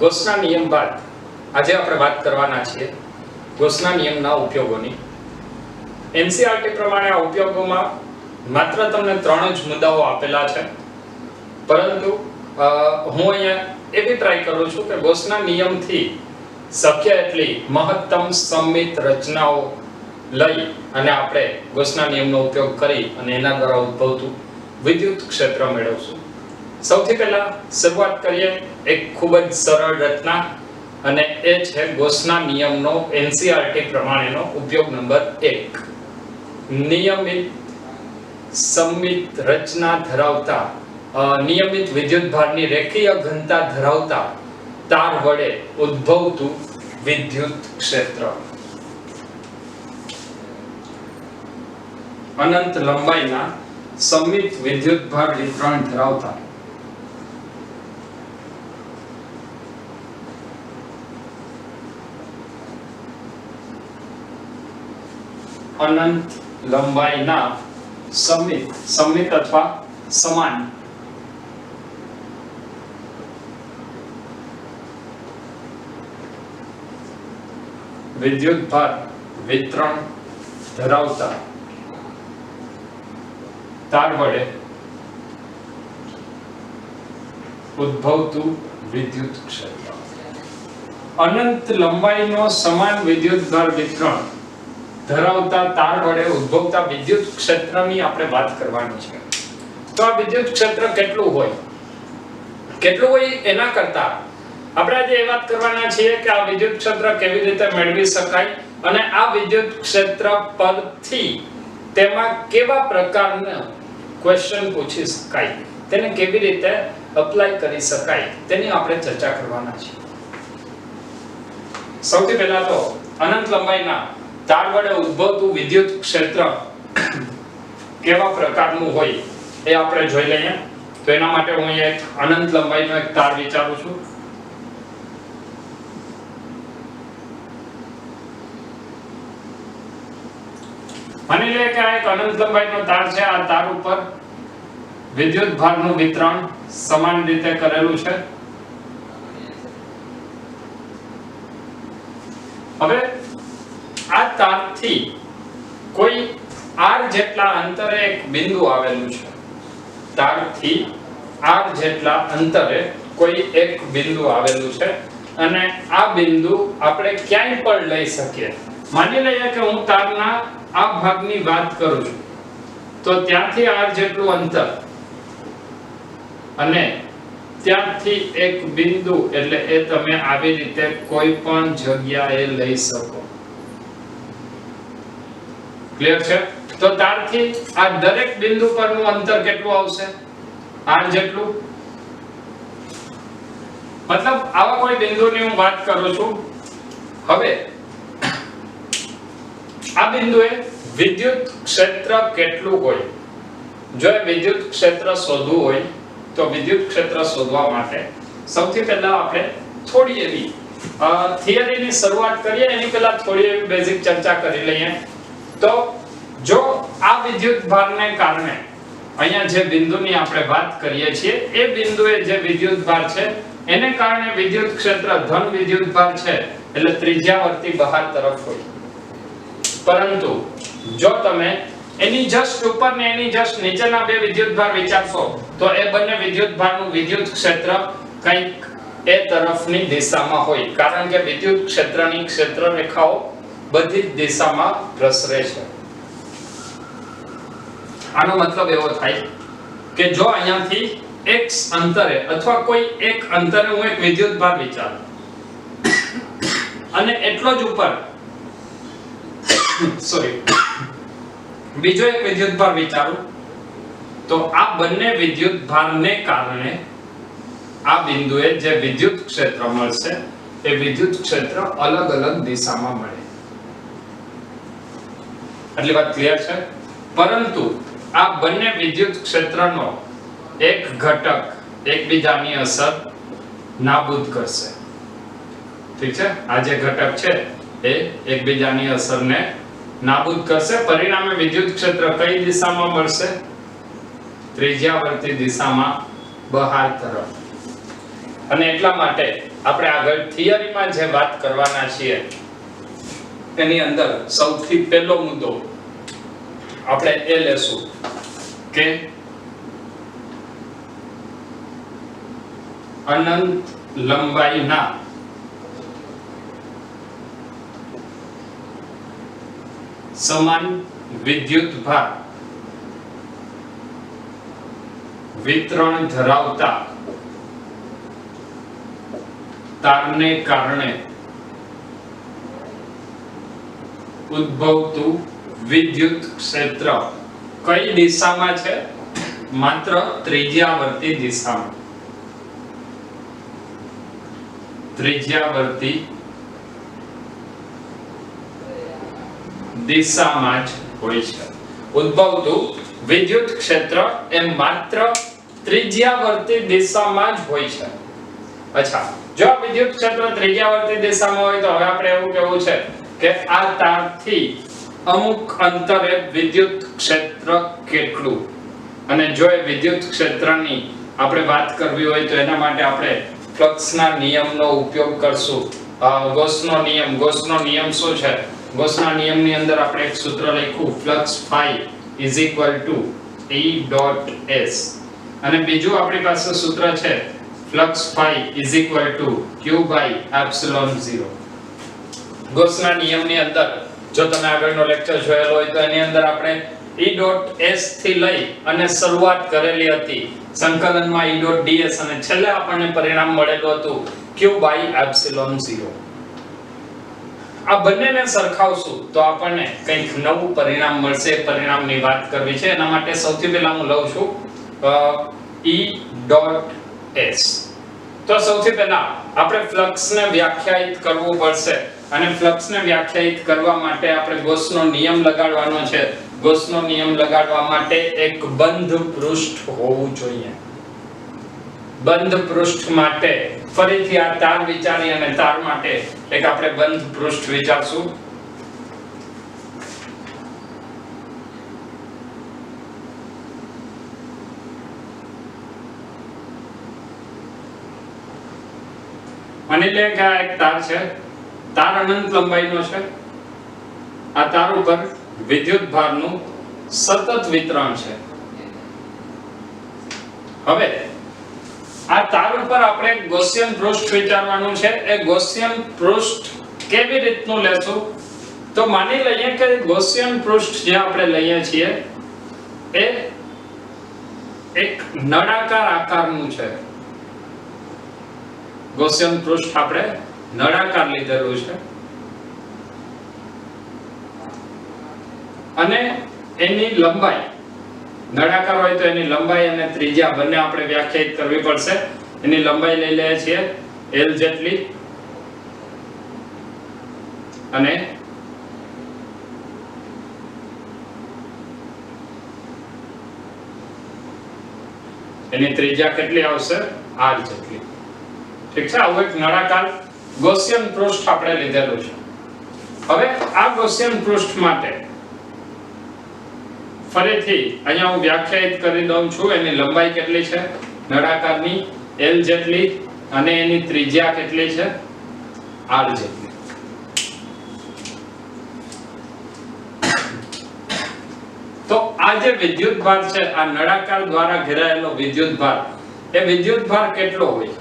ગોસના નિયમ બાદ આજે આપણે વાત કરવાના છીએ ગોસના નિયમના ઉપયોગોની. એનસીઆરટી પ્રમાણે આ ઉપયોગોમાં માત્ર તમને 3 જ મુદ્દાઓ આપેલા છે, પરંતુ હું અહીંયા એવી ટ્રાય કરું છું કે ગોસના નિયમથી શક્ય એટલી મહત્તમ સંમિત રચનાઓ લઈ અને આપણે ગોસના નિયમનો ઉપયોગ કરી અને એના દ્વારા ઉદ્ભવતું વિદ્યુત ક્ષેત્ર મેળવશું. સૌથી પહેલા શરૂઆત કરીએ એક ખૂબ જ સરળ રચના, અને એ છે ગોસના નિયમનો એનસીઆરટી પ્રમાણેનો ઉપયોગ નંબર 1. નિયમિત સંમિત રચના ધરાવતા નિયમિત વિદ્યુતભારની રેખીય ઘનતા ધરાવતા તાર વડે ઉદ્ભવતું વિદ્યુત ક્ષેત્ર. અનંત લંબાઈના સંમિત વિદ્યુતભાર વિતરણ ધરાવતા અનંત લંબાઈના સંમિત અથવા સમાન વિદ્યુતભાર વિતરણ ધરાવતા તાર વડે ઉદ્ભવતું વિદ્યુત ક્ષેત્ર. અનંત લંબાઈનો સમાન વિદ્યુતભાર વિતરણ ધરાવતા તાર વડે ઉદ્ભવતા વિદ્યુત ક્ષેત્રની આપણે વાત કરવાની છે. તો આ વિદ્યુત ક્ષેત્ર કેટલું હોય એના કરતા આપણે આજે એ વાત કરવાના છીએ કે આ વિદ્યુત ક્ષેત્ર કેવી રીતે મેળવી શકાય અને આ વિદ્યુત ક્ષેત્ર પરથી તેમાં કેવા પ્રકારના ક્વેશ્ચન પૂછી શકાય, તેને કેવી રીતે એપ્લાય કરી શકાય તેની આપણે ચર્ચા કરવાના છીએ. સૌથી પહેલા તો અનંત લંબાઈના તાર વડે ઉદ્ભવતું વિદ્યુત ક્ષેત્ર કેવા પ્રકારનું હોય એ આપણે જોઈ લઈએ. તો એના માટે હું એક અનંત લંબાઈનો એક તાર વિચારું છું. માની લે કે આ એક અનંત લંબાઈનો તાર છે. આ તાર ઉપર વિદ્યુતભારનું વિતરણ સમાન રીતે કરેલું છે. હવે આ તારથી કોઈ r જેટલા અંતરે એક બિંદુ આવેલું છે. તારથી r જેટલા અંતરે કોઈ એક બિંદુ આવેલું છે અને આ બિંદુ આપણે ક્યાંય પણ લઈ શકીએ. માની લઈએ કે હું તારના આ ભાગની વાત કરું છું, તો ત્યાંથી r જેટલું અંતર અને ત્યાંથી એક બિંદુ, એટલે એ તમે આવી રીતે કોઈ પણ જગ્યાએ લઈ શકો. ક્લિયર છે? તો તારથી આ દરેક બિંદુ પરનું અંતર કેટલું આવશે? r જેટલું. મતલબ આવા કોઈ બિંદુની હું વાત કરું છું. હવે આ બિંદુએ વિદ્યુત ક્ષેત્ર કેટલું હોય? જો એ વિદ્યુત ક્ષેત્ર શોધવું હોય તો વિદ્યુત ક્ષેત્ર શોધવા માટે સૌથી પહેલા આપણે થોડી એવી થિયરીની શરૂઆત કરીએ. એની પહેલા થોડી એવી બેઝિક ચર્ચા કરી લઈએ. તો જો આ વિદ્યુતભારને કારણે અહીંયા જે બિંદુની આપણે વાત કરીએ છીએ એ બિંદુએ જે વિદ્યુતભાર છે એને કારણે વિદ્યુત ક્ષેત્ર ધન વિદ્યુતભાર છે, એટલે ત્રિજ્યાવર્તી બહાર તરફ હોય. પરંતુ જો તમે એની જસ્ટ ઉપર ને એની જસ્ટ નીચેના બે વિદ્યુતભાર વિચારશો તો એ બંને વિદ્યુતભારનું વિદ્યુત ક્ષેત્ર કંઈક એ તરફની દિશામાં હોય, કારણ કે વિદ્યુત ક્ષેત્રની ક્ષેત્ર રેખાઓ બધી જ દિશામાં પ્રસરે છે. આનો મતલબ એવો થાય કે જો અહીંયાથી x અંતરે અથવા કોઈ એક અંતરે હું એક વિદ્યુતભાર વિચારું અને એટલો જ ઉપર બીજો એક વિદ્યુતભાર વિચારું, તો આ બંને વિદ્યુતભારને કારણે આ બિંદુએ જે વિદ્યુત ક્ષેત્ર મળશે એ વિદ્યુત ક્ષેત્ર અલગ અલગ દિશામાં મળે. આટલી વાત ક્લિયર છે? પરંતુ આ બંને વિદ્યુત ક્ષેત્રનો એક ઘટક એકબીજાની અસર નાબૂદ કરશે. ઠીક છે? આ જે ઘટક છે એ એકબીજાની અસરને નાબૂદ કરશે. પરિણામે વિદ્યુત ક્ષેત્ર કઈ દિશામાં મળશે? ત્રિજ્યાવર્તી દિશામાં બહાર તરફ. અને એટલા માટે આપણે આગળ થિયરીમાં જે વાત કરવાના છીએ એની અંદર સૌથી પહેલો મુદ્દો આપણે એ લેશું કે અનંત લંબાઈના સમાન વિદ્યુતભાર વિતરણ ધરાવતા તારને કારણે ઉદ્ભવતું વિદ્યુત ક્ષેત્ર કઈ દિશામાં છે? માત્ર ત્રિજ્યાવર્તી દિશામાં. ત્રિજ્યાવર્તી દિશામાં જ હોય છે. ઉદ્ભવતું વિદ્યુત ક્ષેત્ર એ માત્ર ત્રિજ્યાવર્તી દિશામાં જ હોય છે. અચ્છા, જો આ વિદ્યુત ક્ષેત્ર ત્રિજ્યાવર્તી દિશામાં હોય તો હવે આપણે એવું કહેવું છે કે આ તારથી અમુક અંતરે વિદ્યુત ક્ષેત્ર કેટલું, અને જો એ વિદ્યુત ક્ષેત્રની આપણે વાત કરવી હોય તો એના માટે આપણે ફ્લક્સના નિયમનો ઉપયોગ કરશું. ગોસનો નિયમ શું છે? ગોસના નિયમની અંદર આપણે એક સૂત્ર લખ્યું, flux phi is equal to E.S, અને બીજું આપણી પાસે સૂત્ર છે flux phi is equal to Q by epsilon 0. ગોસના નિયમની અંદર જો તમે આગળનો લેક્ચર જોયેલો હોય તો એની અંદર આપણે E.S થી લઈ અને શરૂઆત કરેલી હતી સંકલનમાં E.ds, અને છેલ્લે આપણને પરિણામ મળેલું હતું Q by epsilon 0. આ બંનેને સરખાવશું તો આપણને કંઈક નવું પરિણામ મળશે. પરિણામની વાત કરવી છે એના માટે સૌથી પહેલા હું લઉં છું E.S. તો સૌથી પહેલા આપણે ફ્લક્સને વ્યાખ્યાયિત કરવું પડશે, અને ફ્લક્સને વ્યાખ્યાયિત કરવા માટે આપણે ગોસનો નિયમ લગાડવાનો છે. ગોસનો નિયમ લગાડવા માટે એક બંધ પૃષ્ઠ હોવું જોઈએ. બંધ પૃષ્ઠ માટે ફરીથી આ તાર વિચારી અને તાર માટે એક આપણે બંધ પૃષ્ઠ વિચારશું. માની લે કે આ એક તાર છે. તાર અનંત લંબાઈનો છે. આ તાર ઉપર વિદ્યુત ભારનું સતત વિતરણ છે. હવે આ તાર ઉપર આપણે ગૌસિયન પૃષ્ઠ વિચારવાનું છે. એ ગૌસિયન પૃષ્ઠ કેવી રીતનું લેશું? તો માની લઈએ કે ગૌસિયન પૃષ્ઠ જે આપણે લઈએ છીએ એ એક નળાકાર આકારનું છે. ગૌસિયન પૃષ્ઠ આપણે નળાકાર લીધેલું છે, અને એની લંબાઈ નળાકાર હોય તો એની લંબાઈ અને ત્રિજ્યા બંને આપણે વ્યાખ્યાયિત કરવી પડશે. એની લંબાઈ લઈ લઈએ છીએ L જેટલી, અને એની ત્રિજ્યા કેટલી આવશે? R જેટલી. ઠીક છે. આવું એક નળાકાર ગૌસિયન પૃષ્ઠ આપણે લીધેલું છે. હવે આ ગૌસિયન પૃષ્ઠ માટે ફરીથી અહીંયા હું વ્યાખ્યાયિત કરી દઉં છું. એની લંબાઈ કેટલી છે નળાકારની? L જેટલી, અને એની ત્રિજ્યા કેટલી છે? R જેટલી. તો આ જે વિદ્યુતભાર છે, આ નળાકાર દ્વારા ઘેરાયેલો વિદ્યુતભાર, એ વિદ્યુતભાર કેટલો હોય?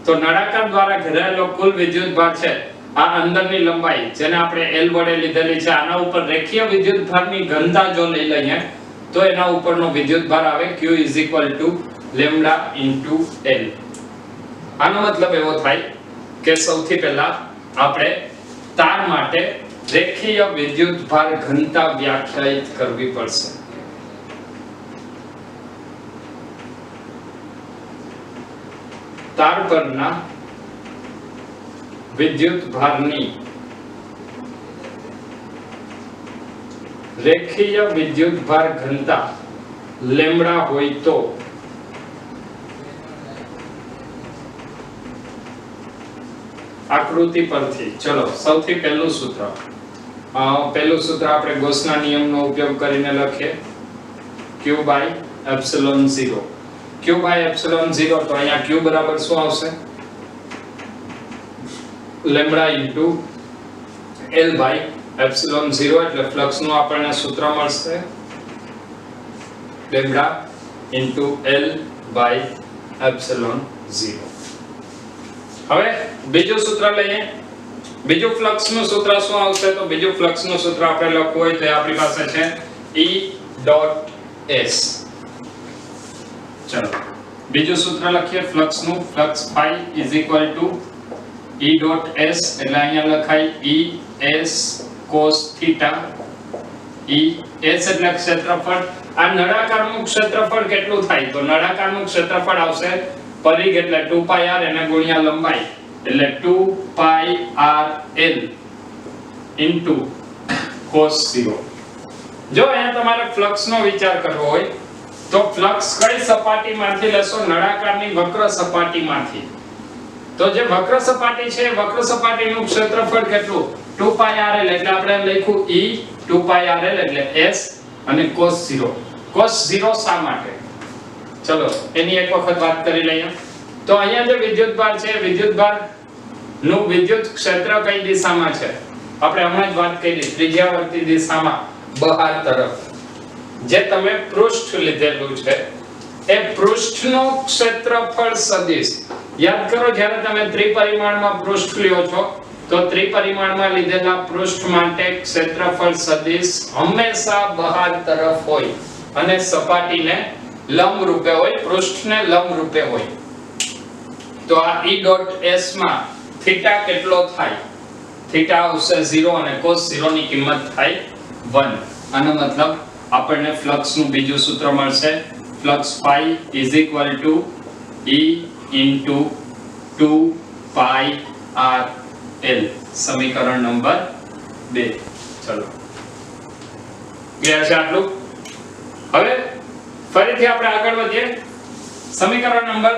તો નળાકાર દ્વારા ઘેરાયેલો કુલ વિદ્યુતભાર છે આ અંદરની લંબાઈ જેને આપણે L વડે લીધેલી છે. આના ઉપર રેખીય વિદ્યુતભારની ઘનતા જો લઈ લઈએ તો એના ઉપરનો વિદ્યુતભાર આવે Q = લેમ્ડા * L. આનો મતલબ એવો થાય કે સૌથી પહેલા આપણે તાર માટે રેખીય વિદ્યુતભાર ઘનતા વ્યાખ્યાયિત કરવી પડશે. તાર પરના વિદ્યુતભારની રેખીય વિદ્યુતભાર ઘનતા લેમ્ડા હોય તો આકૃતિ પરથી ચલો સૌથી પહેલું સૂત્ર આપણે ગૌસના નિયમનો ઉપયોગ કરીને લખીએ Q / epsilon 0. Q / epsilon 0 તો અહીંયા Q બરાબર શું આવશે? Lambda into L by epsilon 0 એટલે ફ્લક્સ નું આપણને સૂત્ર મળશે lambda into L by epsilon 0. હવે બીજું સૂત્ર લઈએ. બીજું ફ્લક્સ નું સૂત્ર શું આવશે? તો બીજું ફ્લક્સ નું સૂત્ર આપણે લખવું હોય તો આપણી પાસે છે E.S. ચલો બીજું સૂત્ર લખીએ ફ્લક્સ નું. ફ્લક્સ phi E.S એટલે અહીંયા લખાય E.S cos θ. E.S એટલે ક્ષેત્રફળ. આ નળાકારનું ક્ષેત્રફળ કેટલું થાય? તો નળાકારનું ક્ષેત્રફળ આવશે પરિઘ એટલે 2πr એને ગુણ્યા લંબાઈ એટલે 2πrl ઇન્ટુ cos 0. જો અહીંયા તમારે ફ્લક્સ નો વિચાર કરવો હોય તો ફ્લક્સ કઈ સપાટીમાંથી લેશો? નળાકારની વક્ર સપાટીમાંથી. તો જે વક્ર સપાટી છે વક્ર સપાટીનું ક્ષેત્રફળ કેટલું? 2πrl એટલે આપણે લખ્યું E 2πrl એટલે S અને cos 0. cos 0 શા માટે? ચલો એની એક વખત વાત કરી લઈએ. તો અહીંયા જે વિદ્યુતભાર છે વિદ્યુતભાર નું વિદ્યુત ક્ષેત્ર કઈ દિશામાં છે? આપણે હમણાં જ વાત કરી ત્રિજ્યાવર્તી દિશામાં બહાર તરફ. જે તમે પૃષ્ઠ લીધેલું છે એ પૃષ્ઠનો ક્ષેત્રફળ સદિશ યાદ કરો. જ્યારે તમે ત્રિપરિમાણમાં પૃષ્ઠ લ્યો છો તો ત્રિપરિમાણમાં લીધેલા પૃષ્ઠ માટે ક્ષેત્રફળ સદિશ હંમેશા બહાર તરફ હોય અને સપાટીને લંબ રૂપે હોય, પૃષ્ઠને લંબ રૂપે હોય. તો આ E.S માં થીટા કેટલો થાય? થીટા આવશે 0 અને cos 0 ની કિંમત થાય 1. આનો મતલબ આપણને ફ્લક્સ નું બીજું સૂત્ર મળશે. Flux phi E into 2πrl. સમીકરણ નંબર 2. ચલો ક્લિયર છે આટલું? હવે ફરીથી આપણે આગળ વધીએ. સમીકરણ નંબર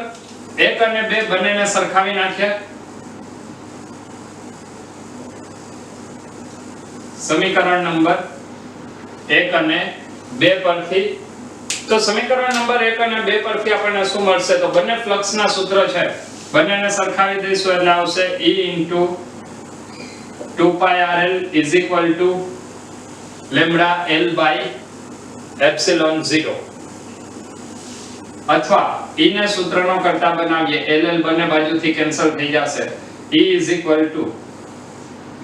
1 અને 2 બંનેને સરખાવી નાખીએ. સમીકરણ નંબર 1 અને 2 પરથી તો સમીકરણ નંબર 1 અને 2 પરથી આપણને શું મળશે? તો બંને ફ્લક્સના સૂત્ર છે, બંનેને સરખાવી દઈશું એટલે આવશે E into 2πrl is equal to lambda L by epsilon 0. અથવા E ને સૂત્રનો કરતા બનાવીએ, LL બંને બાજુથી કેન્સલ થઈ જશે. E is equal to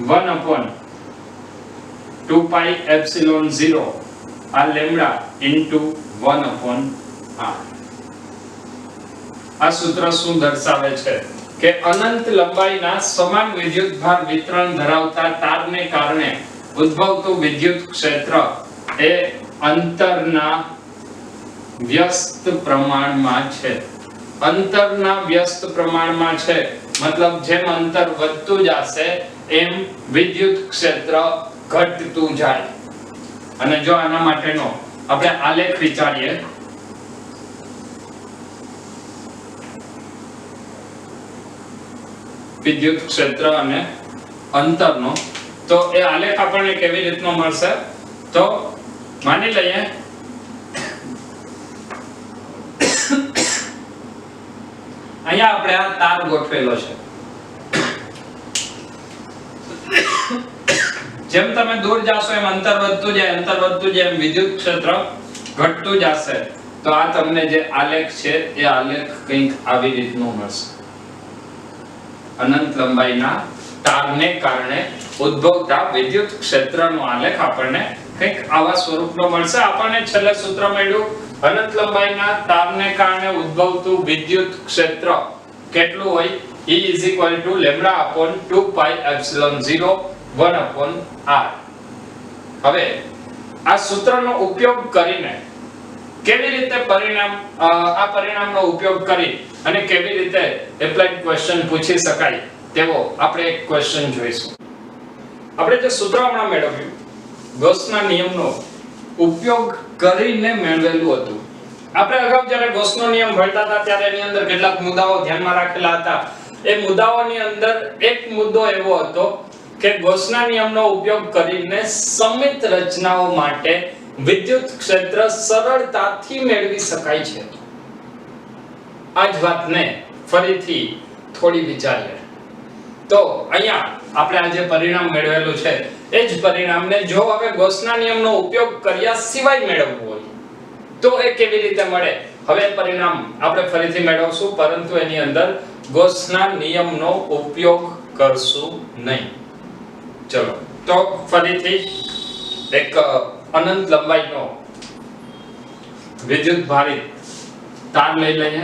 1 upon 2π epsilon 0 આ લેમ્બડા into 1 upon r. આ સૂત્ર શું દર્શાવે છે કે અનંત લંબાઈના સમાન વિદ્યુતભાર વિતરણ ધરાવતા તારને કારણે ઉદ્ભવતું વિદ્યુત ક્ષેત્ર એ અંતરના વ્યસ્ત પ્રમાણમાં છે. અંતરના વ્યસ્ત પ્રમાણમાં છે મતલબ જેમ અંતર વધતું જશે એમ વિદ્યુત ક્ષેત્ર ઘટતું જાય. અને જો આના માટેનો આપણે આલેખ વિચારીએ વિદ્યુત ક્ષેત્ર અને અંતરનો, તો એ આલેખ આપણને કેવી રીતનો મળશે? તો માની લઈએ અહીંયા આપણે આ તાર ગોઠવેલો છે. જેમ તમે દૂર જાશો એમ અંતર વધતું જાય, અંતર વધતું જાય એમ વિદ્યુત ક્ષેત્ર ઘટતું જશે. તો આ તમને જે આલેખ છે એ આલેખ કંઈક આવી રીતનો મળશે. અનંત લંબાઈના તારને કારણે ઉદ્ભવતા વિદ્યુત ક્ષેત્રનો આલેખ આપણને કંઈક આવા સ્વરૂપનો મળશે. આપણને છેલ્લે સૂત્ર મળ્યું અનંત લંબાઈના તારને કારણે ઉદ્ભવતું વિદ્યુત ક્ષેત્ર કેટલું હોય? E is equal to lambda upon 2 pi epsilon 0 1 upon r. હવે આ સૂત્રનો ઉપયોગ કરીને કેવી રીતે આ પરિણામનો ઉપયોગ કરી અને કેવી રીતે એપ્લાઇડ ક્વેશ્ચન પૂછી શકાય તેવો આપણે એક ક્વેશ્ચન જોઈશું. આપણે જે સૂત્ર હમણાં મેળવ્યું ગૌસના નિયમનો ઉપયોગ કરીને મેળવેલું હતું. આપણે અગાઉ જ્યારે ગૌસનો નિયમ ભણતા હતા ત્યારે એની અંદર કેટલાક મુદ્દાઓ ધ્યાનમાં રાખેલા હતા. એ મુદ્દાઓની અંદર એક મુદ્દો એવો હતો કે ગૌસના નિયમનો ઉપયોગ કરીને સમિત રચનાઓ માટે વિદ્યુત ક્ષેત્ર સરળતાથી મેળવી શકાય છે. આ જ વાતને ફરીથી થોડી વિચારીએ. તો અહીંયા આપણે આ જે પરિણામ મેળવેલું છે એ જ પરિણામને જો હવે ગૌસના નિયમનો ઉપયોગ કર્યા સિવાય મેળવવું હોય તો એ કેવી રીતે મળે? હવે પરિણામ આપણે ફરીથી મેળવશું, પરંતુ એની અંદર ગૌસના નિયમનો ઉપયોગ કરશું નહીં. ચલો તો ફરીથી એક અનંત લંબાઈનો વિદ્યુત ભારિત તાર લઈ લઈએ.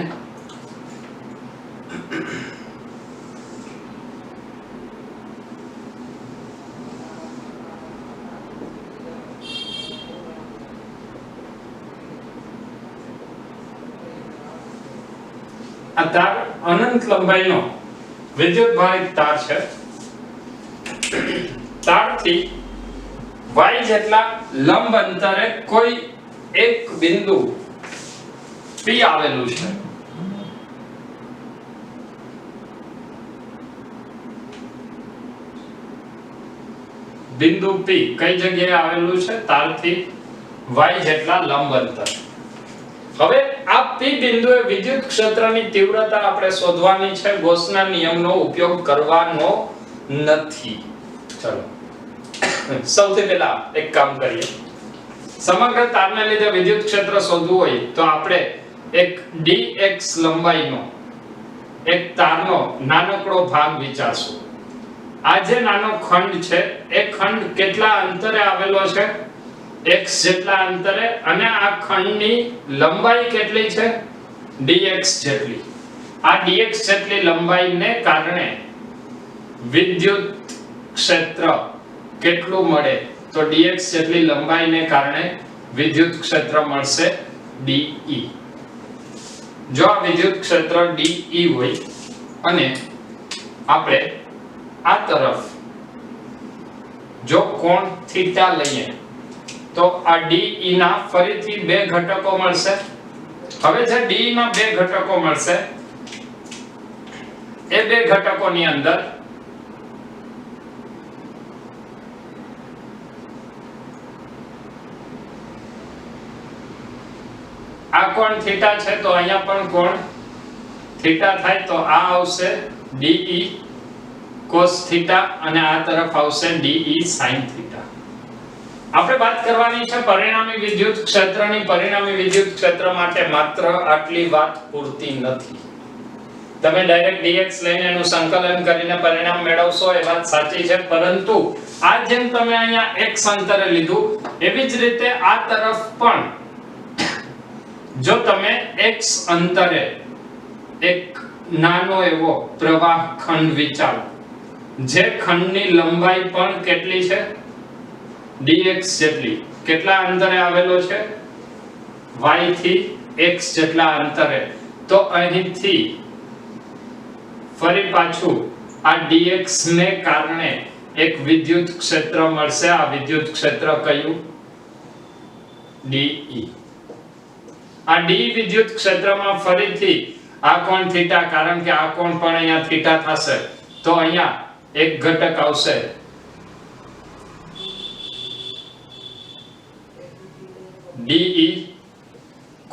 આ તાર અનંત લંબાઈનો વિદ્યુત ભારિત તાર છે. તારથી y જેટલા લંબ અંતરે કોઈ એક બિંદુ P આવેલું છે. બિંદુ P કઈ જગ્યાએ આવેલું છે? તારથી y જેટલા લંબ અંતર. હવે આ P બિંદુએ વિદ્યુત ક્ષેત્રની તીવ્રતા આપણે શોધવાની છે, ગૌસના નિયમનો ઉપયોગ કરવાનો નથી. ચલો સૌથી પહેલા એક કામ કરીએ. સમગ્ર તારને લીધે વિદ્યુત ક્ષેત્ર શોધવું હોય તો આપણે એક dx લંબાઈનો એક તારનો નાનકડો ભાગ વિચારશું. આ જે નાનો ખંડ છે એ ખંડ કેટલા અંતરે આવેલો છે? x જેટલા અંતરે, અને આ ખંડની લંબાઈ કેટલી છે? dx જેટલી. આ dx જેટલી લંબાઈને કારણે વિદ્યુત ક્ષેત્ર કેટલું મળે? તો dx જેટલી લંબાઈને કારણે વિદ્યુત ક્ષેત્ર મળશે dE. જો આ વિદ્યુત ક્ષેત્ર dE હોય અને આપણે આ તરફ જો કોણ થીટા લઈએ તો આ dE ના ફરીથી બે ઘટકો મળશે. હવે જે dE ના બે ઘટકો મળશે એ બે ઘટકોની અંદર આ કોણ થીટા છે તો અહીંયા પણ કોણ થીટા થાય, તો આ આવશે dE cos થીટા અને આ તરફ આવશે dE sin થીટા. આપણે વાત કરવાની છે પરિણામી વિદ્યુત ક્ષેત્રની. પરિણામી વિદ્યુત ક્ષેત્ર માટે માત્ર આટલી વાત પૂરતી નથી. તમે ડાયરેક્ટ dx લઈને એનું સંકલન કરીને પરિણામ મેળવશો એ વાત સાચી છે, પરંતુ આ જેમ તમે અહીંયા x અંતરે લીધું એવી જ રીતે આ તરફ પણ જો તમે x અંતરે એક નાનો એવો પ્રવાહ ખંડ વિચારો, જે ખંડની લંબાઈ પણ કેટલી છે? dx જેટલી. કેટલા અંતરે આવેલો છે? y થી x જેટલા અંતરે. તો અહીંથી ફરી પાછું આ dx ને કારણે એક વિદ્યુત ક્ષેત્ર મળશે. આ વિદ્યુત ક્ષેત્ર કયું? dE. આ d વિદ્યુત ક્ષેત્રમાં ફરીથી આ કોણ થીટા, કારણ કે આ કોણ પણ અહીંયા થીટા થશે, તો અહીંયા એક ઘટક આવશે dE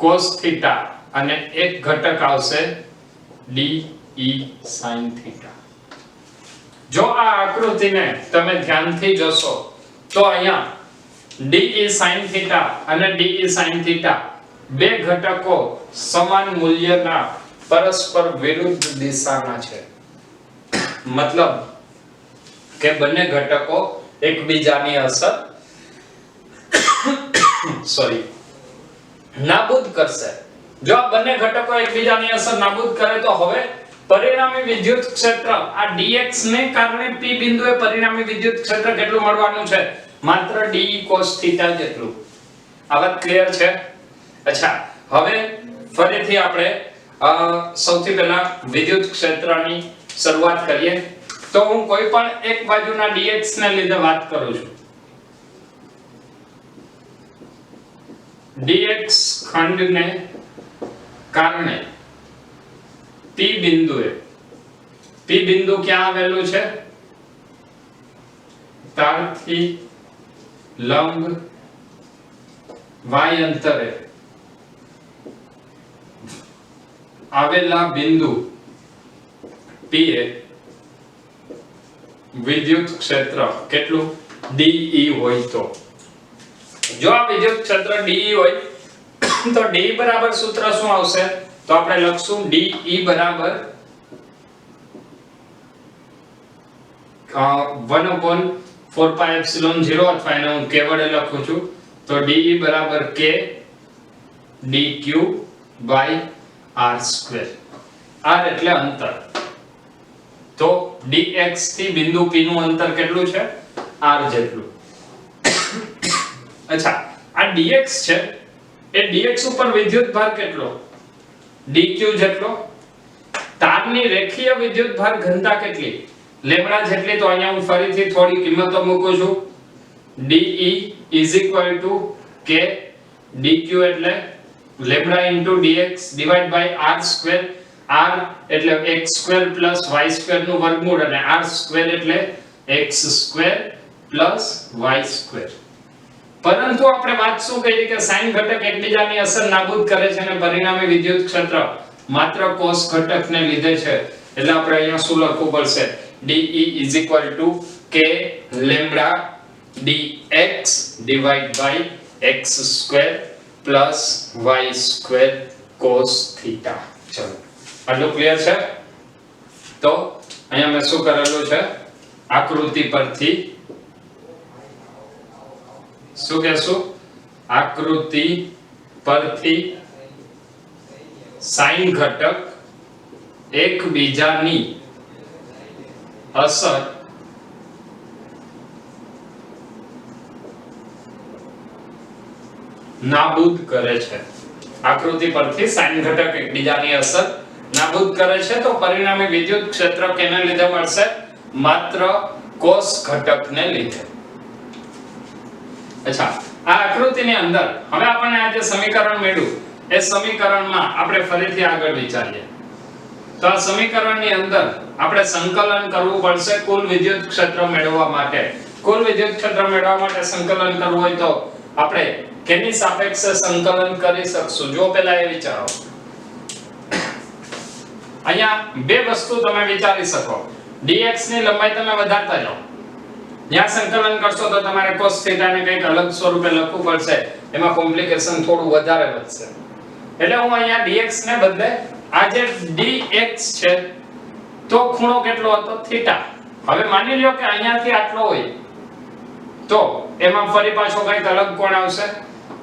cos થીટા અને એક ઘટક આવશે dE sin થીટા. જો આ આકૃતિને તમે ધ્યાનથી જોશો તો અહીંયા dE sin થીટા અને dE sin થીટા બે ઘટકો સમાન મૂલ્યના પરસ્પર વિરુદ્ધ દિશાના છે. મતલબ કે બંને ઘટકો એકબીજાની અસર નાબૂદ કરશે. જો આ બંને ઘટકો એકબીજાની અસર નાબૂદ કરે તો હવે પરિણામી વિદ્યુત ક્ષેત્ર આ dx ને કારણે p બિંદુએ પરિણામી વિદ્યુત ક્ષેત્ર કેટલું મળવાનું છે? માત્ર dE cos થીટા જેટલું. આ વાત ક્લિયર છે? અચ્છા, હવે ફરીથી આપણે સૌથી પહેલા વિદ્યુત ક્ષેત્રની શરૂઆત કરીએ. તો હું કોઈ પણ એક બાજુના dx ને લીધે વાત કરું છું. dx ખંડને કારણે p બિંદુએ, p બિંદુ ક્યાં આવેલું છે? તારથી લંબ y અંતરે આવેલા બિંદુ p એ વિદ્યુત ક્ષેત્ર કેટલું DE હોય તો જો આ વિદ્યુત ક્ષેત્ર DE હોય તો DE બરાબર સૂત્ર શું આવશે તો આપણે લખશું DE બરાબર 1/4πε0 અથવા એને હું k વડે લખું છું તો DE બરાબર k dq r². r એટલે અંતર તો dx થી બિંદુ p નું અંતર કેટલું છે r જેટલું. અચ્છા આ dx છે એ dx ઉપર વિદ્યુત ભાર કેટલો dq જેટલો. તારની રેખીય વિદ્યુત ભાર ઘનતા કેટલી લેમ્ડા જેટલી. તો અહીંયા હું ફરીથી થોડી કિંમતો મૂકું છું. DE k dq એટલે લેમ્ડા dx r². r એટલે x² + y² નું વર્ગમૂળ અને r² એટલે x² + y². પરંતુ આપણે વાત શું કરી કે સાઈન ઘટક એકબીજાની અસર નાબૂદ કરે છે અને પરિણામી વિદ્યુત ક્ષેત્ર માત્ર કોસ ઘટકને લીધે છે એટલે આપણે અહીંયા શું લખવું પડશે DE k lambda dx x² + y² cos θ. ચલો આટલું ક્લિયર છે. તો અહીંયા મેં શું કરેલું છે આકૃતિ પરથી શું કહેશું આકૃતિ પરથી સાઈન ઘટક એકબીજાની અસર નાબૂદ કરે છે. આકૃતિ પરથી સાઈન ઘટક એકબીજાની અસર નાબૂદ કરે છે તો પરિણામી વિદ્યુત ક્ષેત્ર કેને લીધે મળશે માત્ર કોસ ઘટકને લીધે. અચ્છા આ આકૃતિની અંદર હવે આપણે આ જે સમીકરણ મેળવ્યું એ સમીકરણમાં આપણે ફરીથી આગળ વિચારીએ તો આ સમીકરણની અંદર આપણે સંકલન કરવું પડશે કુલ વિદ્યુત ક્ષેત્ર મેળવવા માટે. કુલ વિદ્યુત ક્ષેત્ર મેળવવા માટે સંકલન કરવું હોય તો આપણે કેની સાપેક્ષે સંકલન કરી શકશું જો પહેલા એ વિચારો. અહીંયા બે વસ્તુ તમે વિચારી શકો. dx ની લંબાઈ તમે વધારતા જાઓ. જ્યાં સંકલન કરશો તો તમારે cos θ ને કંઈક અલગ સ્વરૂપે લખવું પડશે. એમાં કોમ્પ્લિકેશન થોડું વધારે વધશે. એટલે હું અહીંયા dx ને બદલે આ જે dx છે તો ખૂણો કેટલો હતો θ. હવે માની લ્યો કે અહીંયાથી આટલો હોય તો એમાં ફરી પાછો કંઈક અલગ કોણ આવશે.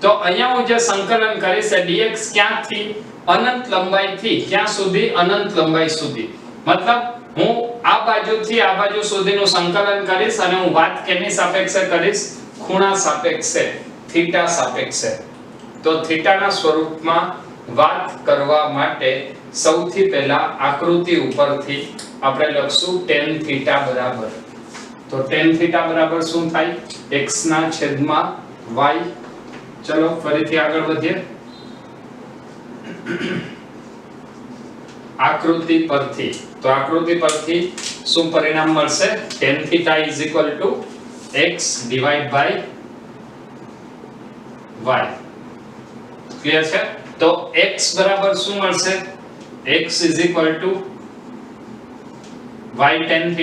તો અહીંયા હું જે સંકલન કરીશ dx ક્યાંથી અનંત લંબાઈથી ક્યાં સુધી અનંત લંબાઈ સુધી. મતલબ હું આ બાજુથી આ બાજુ સુધીનું સંકલન કરીશ અને હું વાત કેની સાપેક્ષે કરીશ ખૂણા સાપેક્ષે થીટા સાપેક્ષે. તો થીટાના સ્વરૂપમાં વાત કરવા માટે સૌથી પહેલા આકૃતિ ઉપરથી આપણે લખશું tan θ બરાબર. તો tan θ બરાબર શું થાય x/y. ચલો ફરીથી આગળ વધીએ. આકૃતિ પરથી તો આકૃતિ પરથી શું પરિણામ મળશે tan θ x/y. ક્લિયર છે. તો x બરાબર શું મળશે x y tan θ.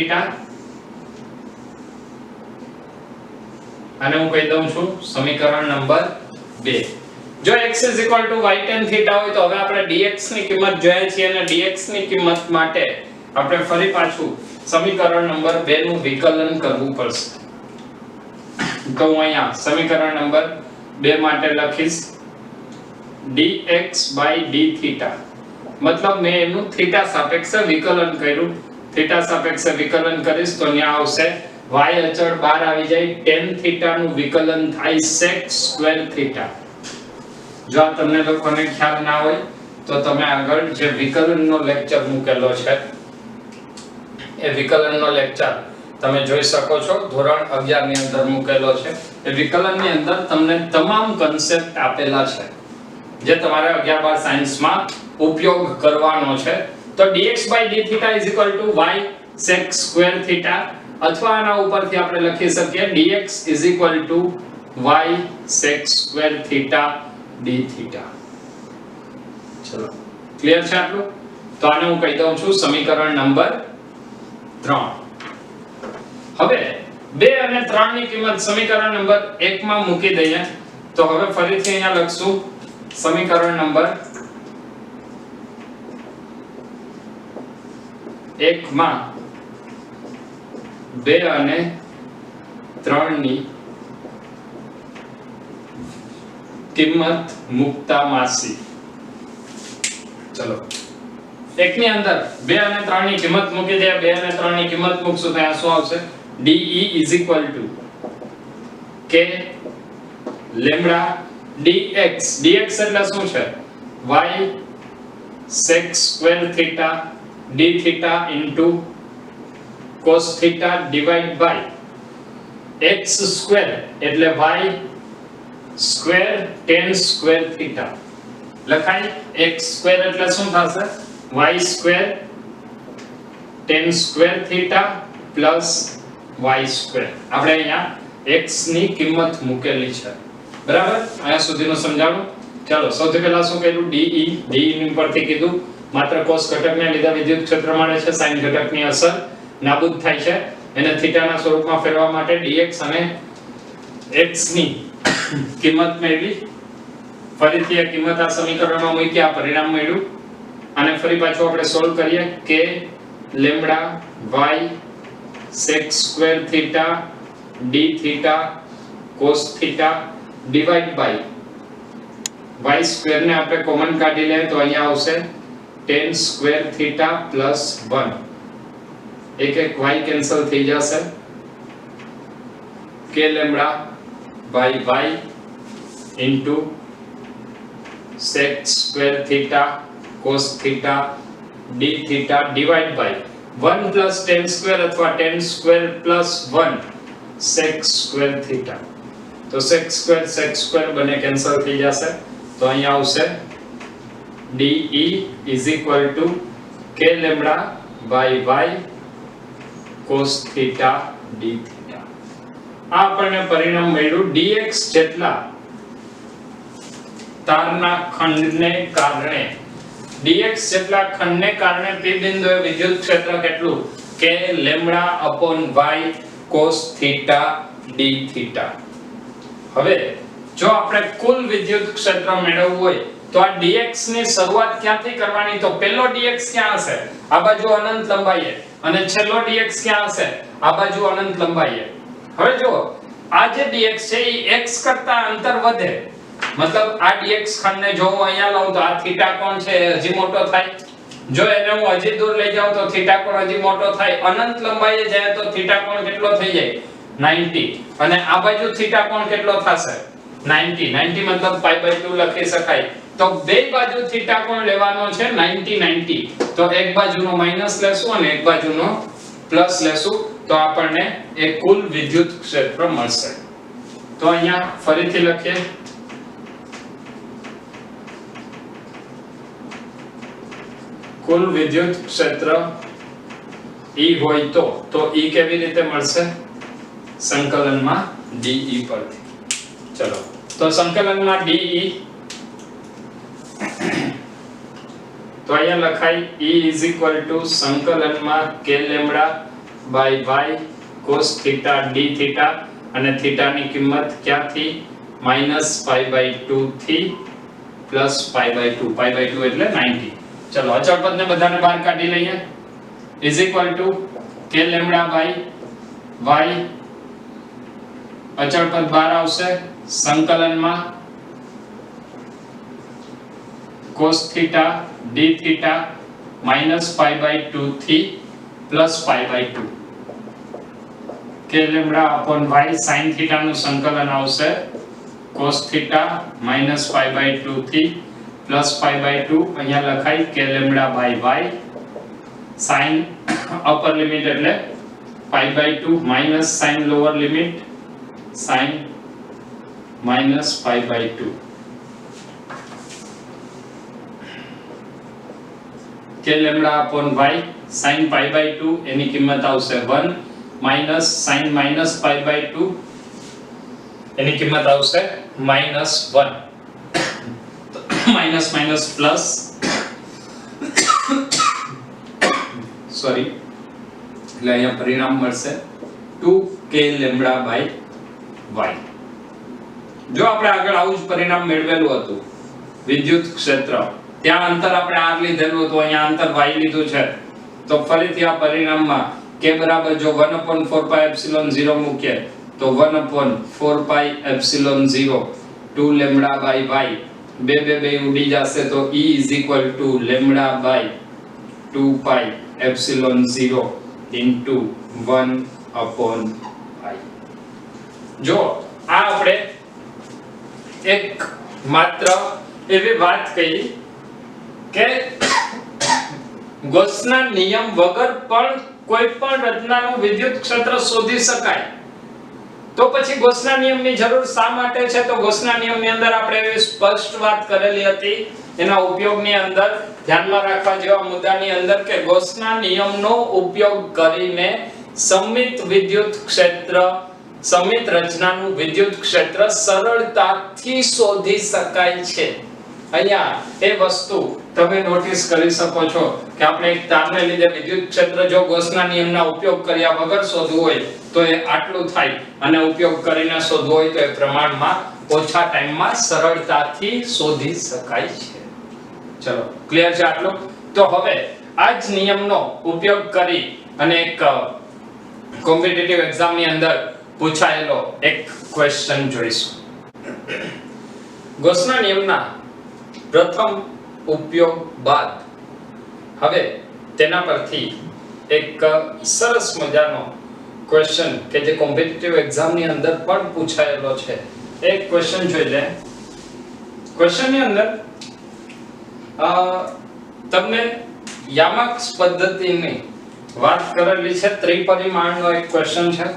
અને હું કહી દઉં છું સમીકરણ નંબર 2. જો x y tan θ હોય તો હવે આપણે dx ની કિંમત જોઈએ છીએ અને dx ની કિંમત માટે આપણે ફરી પાછું સમીકરણ નંબર 2 નું વિકલન કરવું પડશે. તો હું અહીંયા સમીકરણ નંબર 2 માટે લખીશ dx/dθ. મતલબ મેં એનું થીટા સાપેક્ષે વિકલન કર્યું. થીટા સાપેક્ષે વિકલન કરીશ તો ત્યાં આવશે y અચળ બહાર આવી જાય tan θ નું વિકલન થાય sec² θ. જો તમને લોકોને ખ્યાલ ના હોય તો તમે આગળ જે વિકલનનો લેક્ચર મૂકેલો છે એ વિકલનનો લેક્ચર તમે જોઈ શકો છો ધોરણ 11 ની અંદર મૂકેલો છે. એ વિકલનની અંદર તમને તમામ કન્સેપ્ટ આપેલા છે જે તમારે 11-12 સાયન્સમાં ઉપયોગ કરવાનો છે. તો dx/dθ y sec² θ અથવા આના ઉપરથી આપણે લખી શકીએ dx y sec² θ dθ. ચલો ક્લિયર છે આટલું. તો આને હું કહી દઉં છું સમીકરણ નંબર 3. હવે 2 અને 3 ની કિંમત સમીકરણ નંબર 1 માં મૂકી દઈએ તો હવે ફરીથી અહીંયા લખશું સમીકરણ નંબર 1 માં 2 અને 3 ની કિંમત મુકતા માસી ચલો 1 ની અંદર 2 અને 3 ની કિંમત મૂકી દે 2 અને 3 ની કિંમત મૂકશું તો આ શું આવશે de k lambda dx dx એટલે શું છે y sec square theta d theta into cos theta divide by x square એટલે y square tan square theta લખાય x square એટલે શું થશે y square tan square theta plus y square આપણે અહીંયા x ની કિંમત મૂકેલી છે બરાબર અહીંયા સુધીનું સમજાણું ચાલો સૌથી પહેલા શું કર્યું de ની પરથી કીધું માત્ર cos ઘટકને લીધે વિદ્યુત ક્ષેત્ર મળે છે sin ઘટકની અસર નાબૂદ થાય છે એને થીટાના સ્વરૂપમાં ફેરવવા માટે dx અને x ની કિંમત મેળવી ફરીથી આ કિંમત આ સમીકરણમાં મૂકી આ પરિણામ મળ્યું અને ફરી પાછું આપણે સોલ્વ કરીએ k lambda y sec square theta d theta cos theta divide by y square ને આપણે કોમન કાઢી લઈએ તો અહીંયા આવશે tan square theta plus 1 એક y કેન્સલ થઈ જશે k lambda by y into sec square theta cos theta d theta divide by 1 plus tan square अथवा tan square plus 1 sec square theta तो sec square बने cancel થઈ જશે તો અહીંયા આવશે de is equal to k lambda by y cos theta d theta આ આપણને પરિણામ મળ્યું dx જેટલા તારના ખંડને કારણે dx જેટલા ખંડને કારણે p બિંદુએ વિદ્યુત ક્ષેત્ર કેટલું k lambda upon y cos theta d theta હવે જો આપણે કુલ વિદ્યુત ક્ષેત્ર મેળવવું હોય તો આ dx ની શરૂઆત ક્યાંથી કરવાની તો પહેલો dx ક્યાં હશે આ બાજુ અનંત લંબાઈએ અને છેલ્લો dx ક્યાં હશે આ બાજુ અનંત લંબાઈએ હવે જો આ જે dx છે એ x કરતા અંતર વધે मतलब આ dx ખંડને જો હું અહીંયા લઉં તો આ થીટા કોણ છે હજી મોટો થાય જો એને હું હજી દૂર લઈ જાઉં તો થીટા કોણ હજી મોટો થાય અનંત લંબાઈએ જાય તો થીટા કોણ કેટલો થઈ જાય 90 અને આ બાજુ થીટા કોણ કેટલો થશે 90 मतलब π/2 લખી શકાય તો બે બાજુ થીટા કોણ લેવાનો છે 90 તો એક બાજુનો માઈનસ લેશું અને એક બાજુનો પ્લસ લેશું તો આપણને એક કુલ વિદ્યુત ક્ષેત્ર મળશે તો અહીંયા ફરીથી લખીએ कुल विद्युत क्षेत्र E હોય તો E કેવી રીતે મળશે સંકલનમાં DE પરથી ચલો તો સંકલનમાં DE તો અહીંયા લખાય E સંકલનમાં k lambda by y cos theta d theta અને થીટા ની કિંમત ક્યાંથી -π/2 થી +π/2 π/2 એટલે 90 चलो अचल पद ने बधाने बाहर काढी लईए is equal to k lambda by y अचल पद बाहर आवशे संकलन में cos थीटा d थीटा -π/2 થી +π/2 k lambda upon y sin theta નું संकलन आवशे cos थीटा -π/2 થી +π/2 અહીંયા લખાય k lambda by y sin upper limit એટલે π/2 minus sin lower limit sin -π/2 k lambda upon y sin π/2 એની કિંમત આવશે 1 માઈનસ sin -π/2 એની કિંમત આવશે -1 माइनस माइनस प्लस सॉरी એટલે અહીંયા પરિણામ મળશે 2k લેમ્બડા બાય y. જો આપણે આગળ આવું જ પરિણામ મેળવેલું હતું વિદ્યુત ક્ષેત્ર, ત્યાં અંતર આપણે r લીધેલું હતું, અહીંયા અંતર y લીધું છે, તો ફરીથી આ પરિણામમાં k બરાબર જો 1/4 પાઈ એપ્સિલોન 0 મૂકીએ તો 1/4 pi epsilon 0 2 lambda by y, બે ઉડી જશે તો E lambda by 2 pi epsilon 0 into 1/i. જો આ આપણે એક માત્ર એવી વાત કહી કે ગોસના નિયમ વગર પણ કોઈ પણ રચનાનું વિદ્યુત ક્ષેત્ર શોધી શકાય, તો પછી ગોસના નિયમની જરૂર શા માટે છે? તો ગોસના નિયમની અંદર આપણે એવી સ્પષ્ટ વાત કરેલી હતી એના ઉપયોગની અંદર ધ્યાનમાં રાખવા જેવા મુદ્દાની અંદર કે ગોસના નિયમનો ઉપયોગ કરીને સમમિત વિદ્યુત ક્ષેત્ર, સમમિત રચનાનું વિદ્યુત ક્ષેત્ર સરળતાથી શોધી શકાય છે. અહીંયા એ વસ્તુ તમે નોટિસ કરી શકો છો કે આપણે એક તારને લીધે વિદ્યુત ક્ષેત્ર જો ગોસના નિયમના ઉપયોગ કર્યા વગર શોધવું હોય તો એ આટલું થાય, અને ઉપયોગ કરીને શોધવું હોય તો એ પ્રમાણમાં ઓછા ટાઈમમાં સરળતાથી શોધી શકાય છે. ચલો ક્લિયર છે આટલું? તો હવે આ જ નિયમનો ઉપયોગ કરી અને એક કોમ્પિટિટિવ એક્ઝામની અંદર પૂછાયેલો એક ક્વેશ્ચન જોઈશું. ગોસના નિયમના પ્રથમ ઉપયોગ બાદ હવે તેના પરથી એક સરસ મજાનો ક્વેશ્ચન કે જે કોમ્પિટિટિવ એક્ઝામની અંદર પણ પૂછાયેલો છે, એક ક્વેશ્ચન જોઈ લે. ક્વેશ્ચનની અંદર તમને યામાક્સ પદ્ધતિની વાત કરેલી છે. ત્રિપરિમાણનો એક ક્વેશ્ચન છે.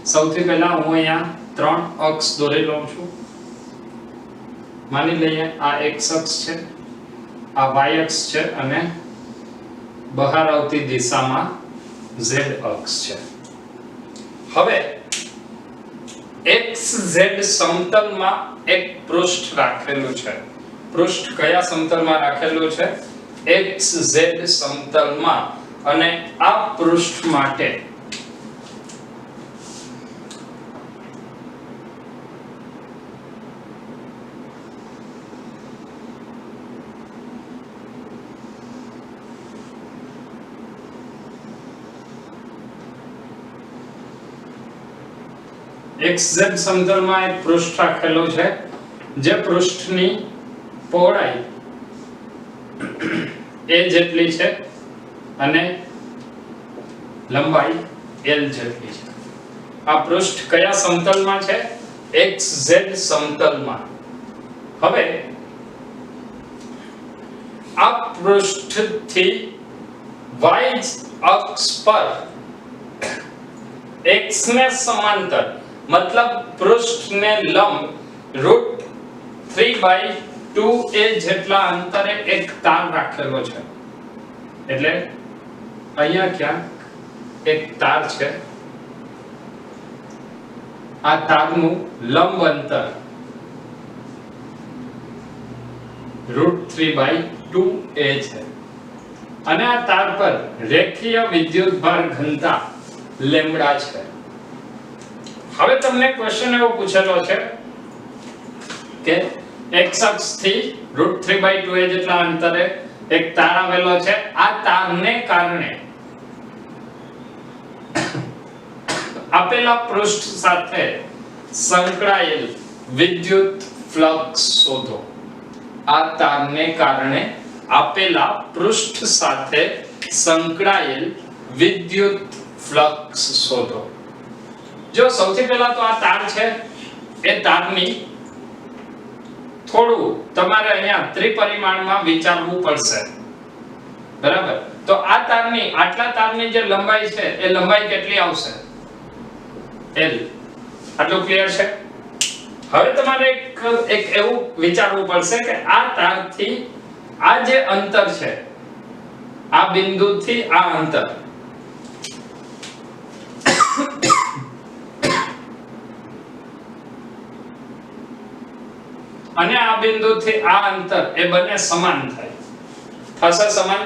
સૌથી પહેલા હું અહીંયા 3 અક્ષ દોરી લઉં છું. માની લઈએ આ x અક્ષ છે, આ y અક્ષ છે અને બહાર આવતી દિશામાં z અક્ષ છે. હવે xz સમતલમાં એક પૃષ્ઠ રાખેલું છે. પૃષ્ઠ કયા સમતલમાં રાખેલું છે? xz સમતલમાં. અને આ પૃષ્ઠ માટે xz સમતલમાં એક પૃષ્ઠ રાખેલું છે, જે પૃષ્ઠની પહોળાઈ a જેટલી છે અને લંબાઈ l જેટલી છે. આ પૃષ્ઠ કયા સમતલમાં છે? xz સમતલમાં. હવે આ પૃષ્ઠથી y અક્ષ પર x ને સમાંતર, मतलब પૃષ્ઠને લંબ √3/2a જેટલા અંતરે એક તાર રાખેલો છે. એટલે અહીંયા ક્યાં એક તાર છે, આ તારનું લંબ અંતર √3/2a છે અને આ તાર પર રેખીય વિદ્યુતભાર ઘનતા લેમ્બડા છે. હવે તમને ક્વેશ્ચન એવો પૂછેલો છે કે x અક્ષ થી √3/2a જેટલા અંતરે એક તાર આવેલો છે. આ તારને કારણે આપેલા પૃષ્ઠ સાથે સંકળાયેલ વિદ્યુત ફ્લક્સ શોધો. આ તારને કારણે આપેલા પૃષ્ઠ સાથે સંકળાયેલ વિદ્યુત ફ્લક્સ શોધો. જો સૌથી પહેલા તો આ તાર છે, એ તારની થોડું તમારે અહીંયા ત્રિપરિમાણમાં વિચારવું પડશે, બરાબર? તો આ તારની, આટલા તારની જે લંબાઈ છે એ લંબાઈ કેટલી આવશે? l. આટલું ક્લિયર છે? હવે તમારે એક એવું વિચારવું પડશે કે આ તારથી આ જે અંતર છે, આ બિંદુથી આ અંતર, અને આ બિંદુથી આ અંતર, એ બંને સમાન થાય. થશે સમાન?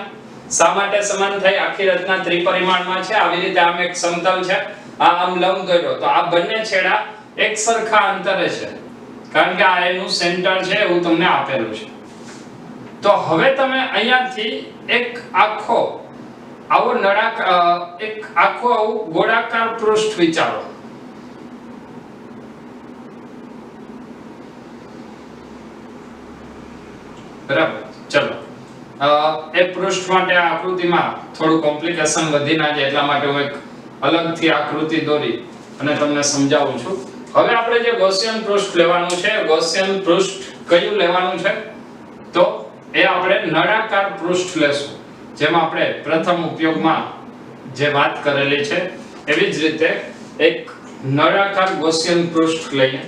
શા માટે સમાન થઈ? આખી રચના ત્રિપરિમાણમાં છે, આવી રીતે આમ એક સમતલ છે, આ આમ લંબ દોર્યો, તો આ બંને છેડા એક સરખા અંતરે છે, કારણ કે આ એનું સેન્ટર છે એવું તમને આપેલું છે. તો હવે તમે અહીંયાથી એક આખો આવો એક આખો આવું ગોળાકાર પૃષ્ઠ વિચારો. બરાબર, ચલો એ પૃષ્ઠ માટે આ આકૃતિમાં થોડું કોમ્પ્લિકેશન વધી ના જાય એટલા માટે હું એક અલગથી આકૃતિ દોરી અને તમને સમજાવું છું. હવે આપણે જે ગૌસિયન પૃષ્ઠ લેવાનું છે, ગૌસિયન પૃષ્ઠ કયું લેવાનું છે? તો એ આપણે નળાકાર પૃષ્ઠ લેશું, જેમ આપણે પ્રથમ ઉપયોગમાં જે વાત કરેલી છે એવી જ રીતે એક નળાકાર ગૌસિયન પૃષ્ઠ લઈએ.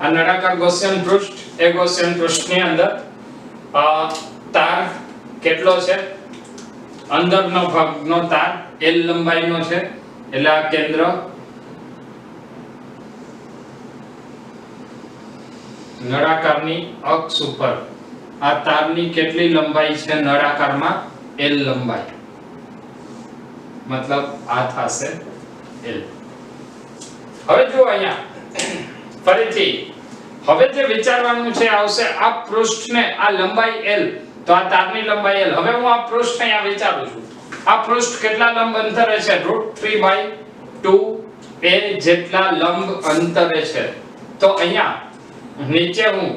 આ નળાકાર ગૌસિયન પૃષ્ઠ, એ ગૌસિયન પૃષ્ઠની અંદર તાર કેટલો છે? અંદરનો ભાગનો તાર L લંબાઈનો છે, એટલે આ કેન્દ્ર નળાકારની અક્ષ ઉપર આ તારની કેટલી લંબાઈ છે? નળાકારમાં L લંબાઈ, મતલબ આ થશે L. હવે જો અહીંયા ફરીથી હવે જે વિચારવાનું છે આવશે આ પૃષ્ઠને, આ લંબાઈ L, તો આ તારની લંબાઈ L. હવે હું આ પૃષ્ઠ અહીંયા વિચારું છું, આ પૃષ્ઠ કેટલા લંબ અંતરે છે? √3/2a જેટલા લંબ અંતરે છે. તો અહીંયા નીચે હું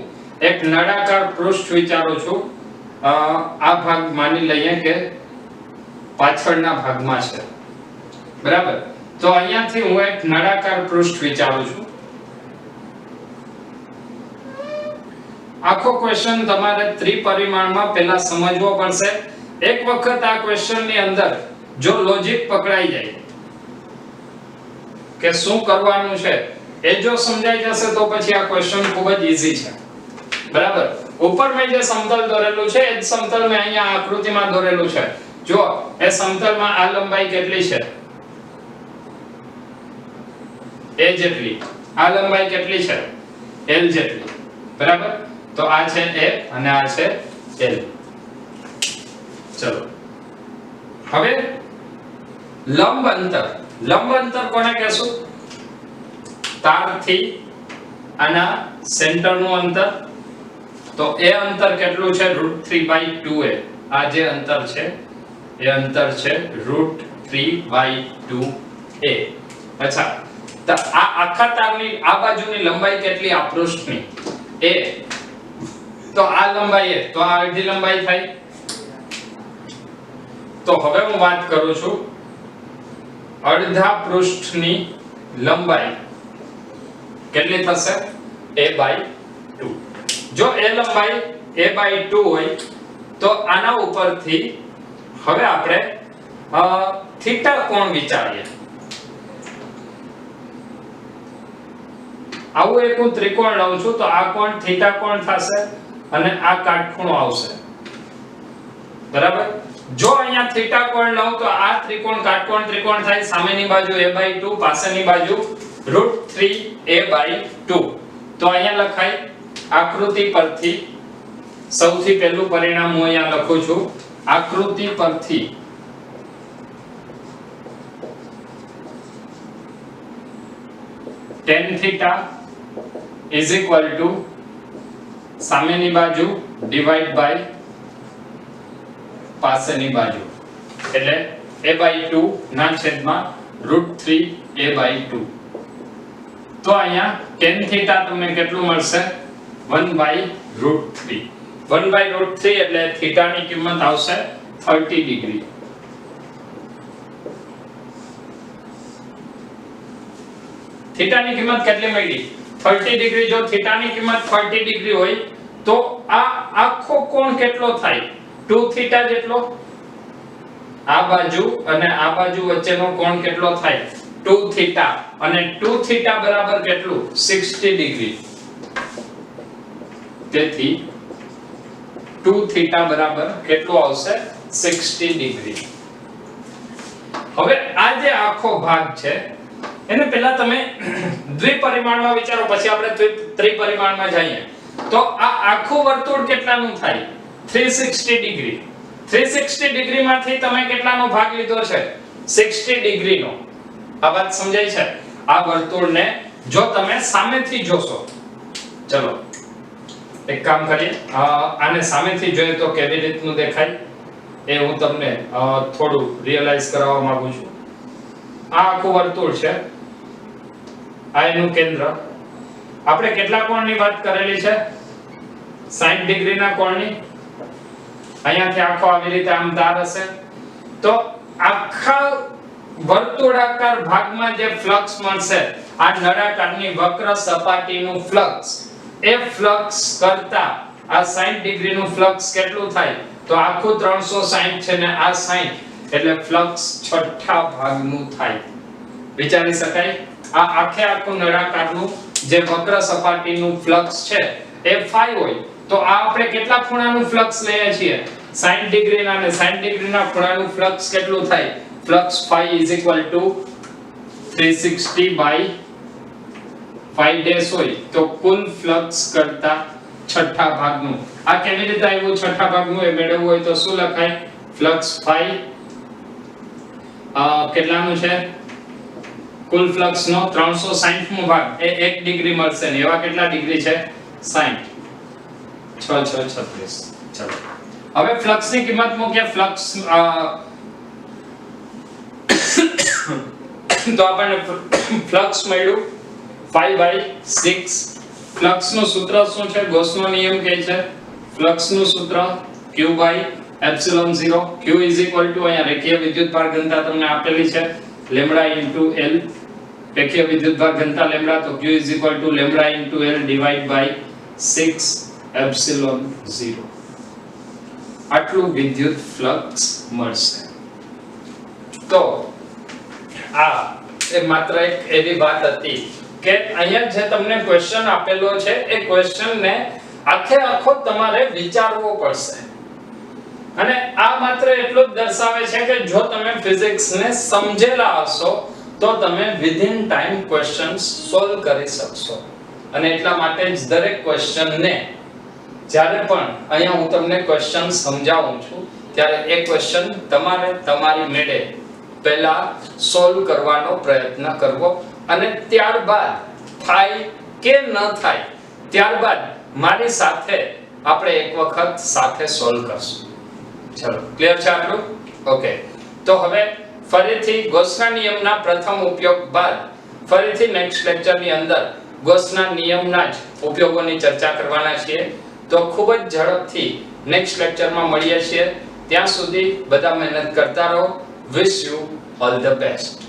એક નળાકાર પૃષ્ઠ વિચારું છું. આ ભાગ માની લઈએ કે પાછળના ભાગમાં છે, બરાબર? તો અહીંયાથી હું એક નળાકાર પૃષ્ઠ વિચારું છું. આખો ક્વેશ્ચન તમારે ત્રિપરિમાણમાં પહેલા સમજવો પડશે. એક વખત આ ક્વેશ્ચન ની અંદર જો લોજિક પકડાઈ જાય કે શું કરવાનું છે, એ જો સમજાઈ જશે તો પછી આ ક્વેશ્ચન ખૂબ જ ઈઝી છે, બરાબર? ઉપર મેં જે સમતલ દોરેલું છે એ જ સમતલ મેં અહીંયા આકૃતિમાં દોરેલું છે. જો એ સમતલમાં આ લંબાઈ કેટલી છે? a જેટલી. આ લંબાઈ કેટલી છે? l જેટલી, બરાબર? તો આ છે a અને આ છે l. ચલો હવે લંબ અંતર કોને કહેશું? તારથી આના સેન્ટરનું અંતર. તો એ અંતર કેટલું છે? √3/2a. આ જે અંતર છે એ અંતર છે √3/2a. અચ્છા, તો આ આખા તારની આ બાજુની લંબાઈ કેટલી? આ પૃષ્ઠની a, તો આ લંબાઈ તો આ અડધી લંબાઈ થાય. તો હવે હું વાત કરું છું અડધા પૃષ્ઠની લંબાઈ કેટલી થશે? a/2. જો એ લંબાઈ a/2 હોય તો આના ઉપરથી હવે આપણે થીટા કોણ વિચારીએ. આવું એક હું ત્રિકોણ લઉં છું, તો આ કોણ થીટા કોણ થશે અને આ કાટખૂણો આવશે, બરાબર? જો અહીંયા થીટા કોણ લઉં તો આ ત્રિકોણ કાટકોણ ત્રિકોણ થાય. સામેની બાજુ a/2, પાછળની બાજુ √3a/2. તો અહીંયા લખાય આકૃતિ પરથી સૌથી પહેલું પરિણામ હું અહીંયા લખું છું. આકૃતિ પરથી tan theta is equal to સામેની બાજુ ડિવાઇડ બાય પાછળની બાજુ, એટલે a/2 ના છેદમાં √3a/2. તો અહીંયા tan theta તમને કેટલું મળશે? 1/√3. 1/√3 એટલે થીટાની કિંમત આવશે 30 ડિગ્રી. થીટાની કિંમત કેટલી મળી? 30 ડિગ્રી. જો થીટાની કિંમત 30 ડિગ્રી હોય તો આ આખો કોણ કેટલો થાય? 2 થીટા જેટલો. આ બાજુ અને આ બાજુ વચ્ચેનો કોણ કેટલો થાય? 2 થીટા. અને 2 થીટા બરાબર કેટલું? 60 ડિગ્રી. તેથી 2θ બરાબર કેટલું આવશે 60 ડિગ્રી. હવે આ જે આખો ભાગ છે એને પહેલા તમે દ્વિપરિમાણમાં વિચારો, પછી આપણે ત્રિપરિમાણમાં જઈએ. તો આ આખું વર્તુળ કેટલાનું થાય 360 ડિગ્રી. 360 ડિગ્રી માંથી તમે કેટલાનો ભાગ લીધો છે 60 ડિગ્રીનો. આ વાત સમજાય છે? આ વર્તુળને જો તમે સામેથી જોશો, ચલો એક કામ કરીએ, આને સામેથી જોઈએ તો કેવી રીતનું દેખાય એ હું તમને થોડું રિયલાઈઝ કરાવવા માંગુ છું. આ આખું વર્તુળ છે, આ એનું કેન્દ્ર. આપણે કેટલા કોણની વાત કરેલી છે 60 ડિગ્રીના કોણની. અહીંયાથી આખો આવી રીતે આમ ધાર હશે, તો આખા વર્તુળાકાર ભાગમાં જે ફ્લક્સ મળશે, આ નળાકારની વક્ર સપાટીનું ફ્લક્સ, એ ફ્લક્સ કરતા આ 60 ડિગ્રીનું ફ્લક્સ કેટલું થાય? તો આખું 360 છે ને આ 60 એટલે ફ્લક્સ છઠ્ઠા ભાગનું થાય. વિચારી શકાય? આ આખે આખું નળાકારનું જે વક્ર સપાટીનું ફ્લક્સ છે એ phi હોય, તો આ આપણે કેટલા ખૂણાનું ફ્લક્સ લઈએ છીએ 60 ડિગ્રીના, અને 60 ડિગ્રીના ખૂણાનું ફ્લક્સ કેટલું થાય? Flux phi = 360 by phi dash હોય, તો કુલ ફ્લક્સ કરતા છઠ્ઠા ભાગનું. આ કેવી રીતે આવ્યું છઠ્ઠા ભાગનું એ મેળવવું હોય તો શું લખાય? ફ્લક્સ phi કેટલાનું છે? કુલ ફ્લક્સ નો 360 મો ભાગ એ 1 ડિગ્રી મળશે ને એવા કેટલા ડિગ્રી છે 60. 6 6 36. ચલો હવે ફ્લક્સ ની કિંમત મૂકીએ. ફ્લક્સ તો આપણને ફ્લક્સ મળ્યું 5/6. ફ્લક્સ નું સૂત્ર શું છે? ગોસનો નિયમ કહે છે ફ્લક્સ નું સૂત્ર q/ε0. q = અહીંયા રેખીય વિદ્યુતભાર ઘનતા તમને આપેલી છે λ * l. રેખીય વિદ્યુતભાર ઘનતા λ, તો q = λ * l / 6ε0. આટલું વિદ્યુત ફ્લક્સ મળશે. તો આ એ માત્ર એક એવી વાત હતી કે અહીંયા જે તમને ક્વેશ્ચન આપેલો છે એ ક્વેશ્ચનને આખે આખો તમારે વિચારવો પડશે. અને આ માત્ર એટલું જ દર્શાવે છે કે જો તમે ફિઝિક્સને સમજેલા હશો તો તમે વિધિન ટાઈમ ક્વેશ્ચન્સ સોલ્વ કરી શકશો. અને એટલા માટે જ દરેક ક્વેશ્ચનને જ્યારે પણ અહીંયા હું તમને ક્વેશ્ચન સમજાવું છું ત્યારે એ ક્વેશ્ચન તમારે તમારી મેળે પહેલા સોલ્વ કરવાનો પ્રયત્ન કરવો, અને ત્યારબાદ થાય કે ન થાય ત્યારબાદ મારી સાથે આપણે એક વખત સાથે સોલ્વ કરશું. ચલો ક્લિયર છે આટલું? ઓકે. તો હવે ફરીથી ગોસના નિયમના પ્રથમ ઉપયોગ બાદ ફરીથી નેક્સ્ટ લેક્ચરની અંદર ગોસના નિયમના જ ઉપયોગોની ચર્ચા કરવાના છીએ. તો ખૂબ જ ઝડપથી નેક્સ્ટ લેક્ચરમાં મળીએ છીએ. ત્યાં સુધી બધા મહેનત કરતા રહો. Wish you all the best.